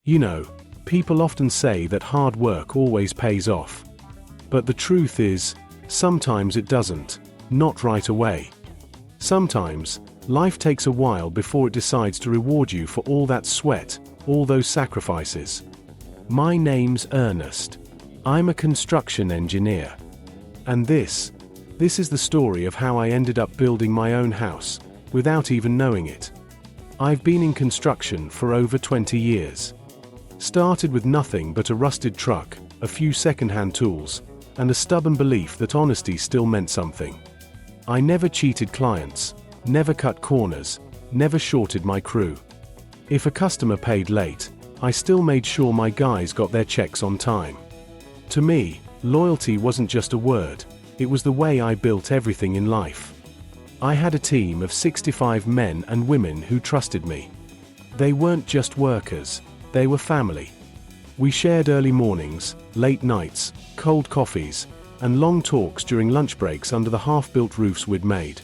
You know, people often say that hard work always pays off. But the truth is, sometimes it doesn't, not right away. Sometimes, life takes a while before it decides to reward you for all that sweat, all those sacrifices. My name's Ernest. I'm a construction engineer. And this is the story of how I ended up building my own house, without even knowing it. I've been in construction for over 20 years. Started with nothing but a rusted truck, a few second-hand tools, and a stubborn belief that honesty still meant something. I never cheated clients, never cut corners, never shorted my crew. If a customer paid late, I still made sure my guys got their checks on time. To me, loyalty wasn't just a word, it was the way I built everything in life. I had a team of 65 men and women who trusted me. They weren't just workers, they were family. We shared early mornings, late nights, cold coffees, and long talks during lunch breaks under the half-built roofs we'd made.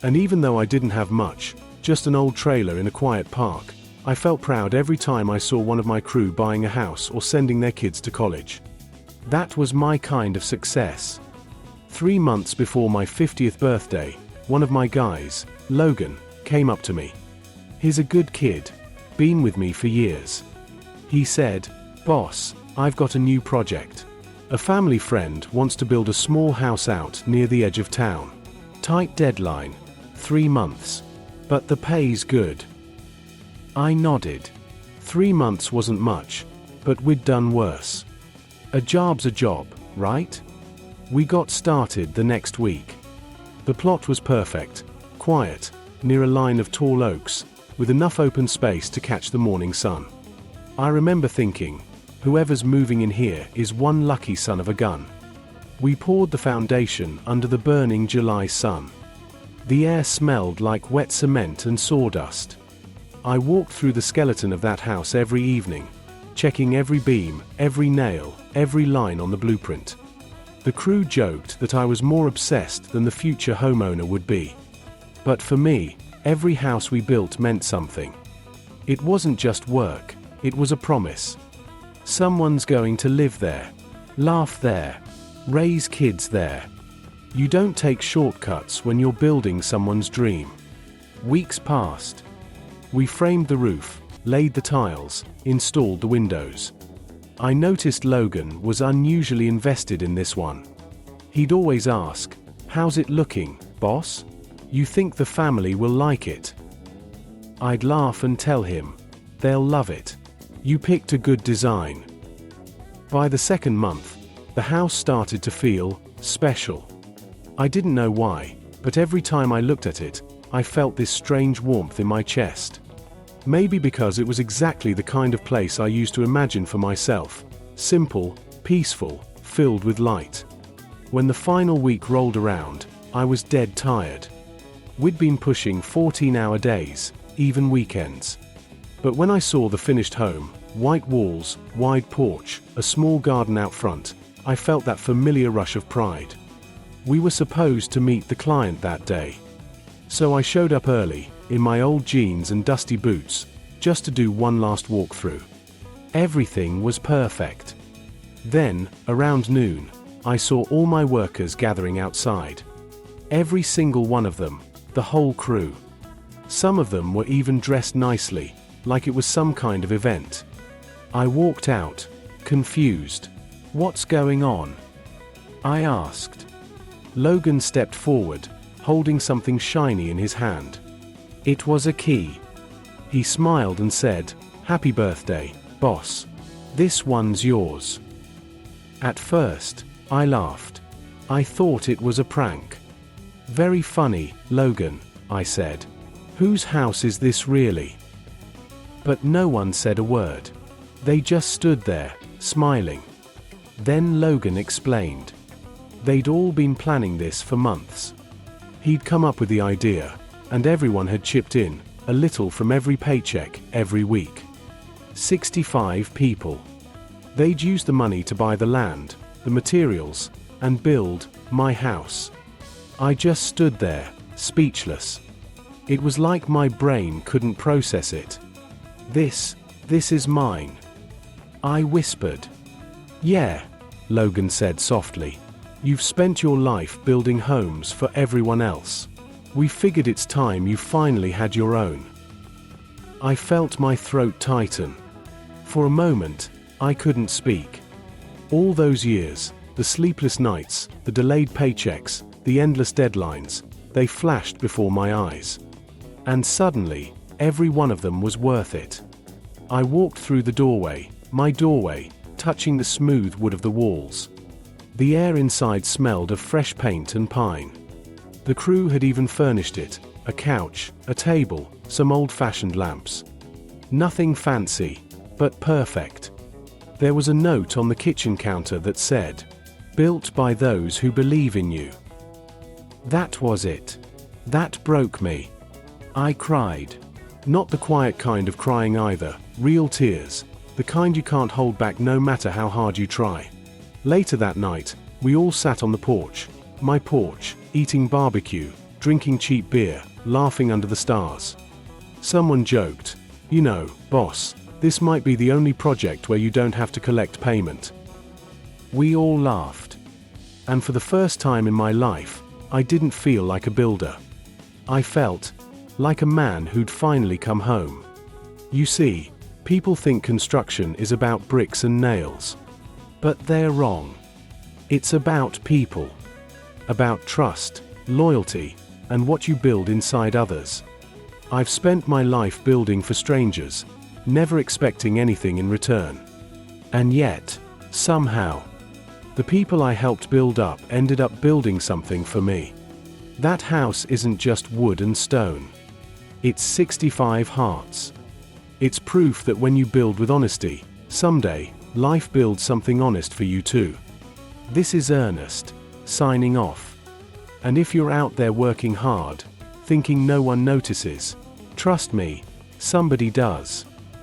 And even though I didn't have much, just an old trailer in a quiet park, I felt proud every time I saw one of my crew buying a house or sending their kids to college. That was my kind of success. 3 months before my 50th birthday, one of my guys, Logan, came up to me. He's a good kid, been with me for years. He said, "Boss, I've got a new project. A family friend wants to build a small house out near the edge of town. Tight deadline, 3 months. But the pay's good." I nodded. 3 months wasn't much, but we'd done worse. A job's a job, right? We got started the next week. The plot was perfect, quiet, near a line of tall oaks, with enough open space to catch the morning sun. I remember thinking, whoever's moving in here is one lucky son of a gun. We poured the foundation under the burning July sun. The air smelled like wet cement and sawdust. I walked through the skeleton of that house every evening, checking every beam, every nail, every line on the blueprint. The crew joked that I was more obsessed than the future homeowner would be. But for me, every house we built meant something. It wasn't just work, it was a promise. Someone's going to live there, laugh there, raise kids there. You don't take shortcuts when you're building someone's dream. Weeks passed. We framed the roof, laid the tiles, installed the windows. I noticed Logan was unusually invested in this one. He'd always ask, "How's it looking, boss? You think the family will like it?" I'd laugh and tell him, "They'll love it. You picked a good design." By the second month, the house started to feel special. I didn't know why, but every time I looked at it, I felt this strange warmth in my chest. Maybe because it was exactly the kind of place I used to imagine for myself. Simple, peaceful, filled with light. When the final week rolled around, I was dead tired. We'd been pushing 14-hour days, even weekends. But when I saw the finished home, white walls, wide porch, a small garden out front, I felt that familiar rush of pride. We were supposed to meet the client that day. So I showed up early, in my old jeans and dusty boots, just to do one last walkthrough. Everything was perfect. Then, around noon, I saw all my workers gathering outside. Every single one of them, the whole crew. Some of them were even dressed nicely, like it was some kind of event. I walked out, confused. "What's going on?" I asked. Logan stepped forward, holding something shiny in his hand. It was a key. He smiled and said, "Happy birthday, boss. This one's yours." At first, I laughed. I thought it was a prank. "Very funny, Logan," I said. "Whose house is this really?" But no one said a word. They just stood there, smiling. Then Logan explained. They'd all been planning this for months. He'd come up with the idea, and everyone had chipped in, a little from every paycheck, every week. 65 people. They'd used the money to buy the land, the materials, and build my house. I just stood there, speechless. It was like my brain couldn't process it. This is mine. I whispered. Yeah, Logan said softly. You've spent your life building homes for everyone else. We figured it's time you finally had your own. I felt my throat tighten. For a moment, I couldn't speak. All those years, the sleepless nights, the delayed paychecks, the endless deadlines, they flashed before my eyes. And suddenly, every one of them was worth it. I walked through the doorway, my doorway, touching the smooth wood of the walls. The air inside smelled of fresh paint and pine. The crew had even furnished it, a couch, a table, some old-fashioned lamps. Nothing fancy, but perfect. There was a note on the kitchen counter that said, "Built by those who believe in you." That was it. That broke me. I cried. Not the quiet kind of crying either, real tears, the kind you can't hold back no matter how hard you try. Later that night, we all sat on the porch, my porch, eating barbecue, drinking cheap beer, laughing under the stars. Someone joked, "You know, boss, this might be the only project where you don't have to collect payment." We all laughed. And for the first time in my life, I didn't feel like a builder. I felt like a man who'd finally come home. You see, people think construction is about bricks and nails. But they're wrong. It's about people. About trust, loyalty, and what you build inside others. I've spent my life building for strangers, never expecting anything in return. And yet, somehow, the people I helped build up ended up building something for me. That house isn't just wood and stone. It's 65 hearts. It's proof that when you build with honesty, someday, life builds something honest for you too. This is Ernest, signing off. And if you're out there working hard, thinking no one notices, trust me, somebody does.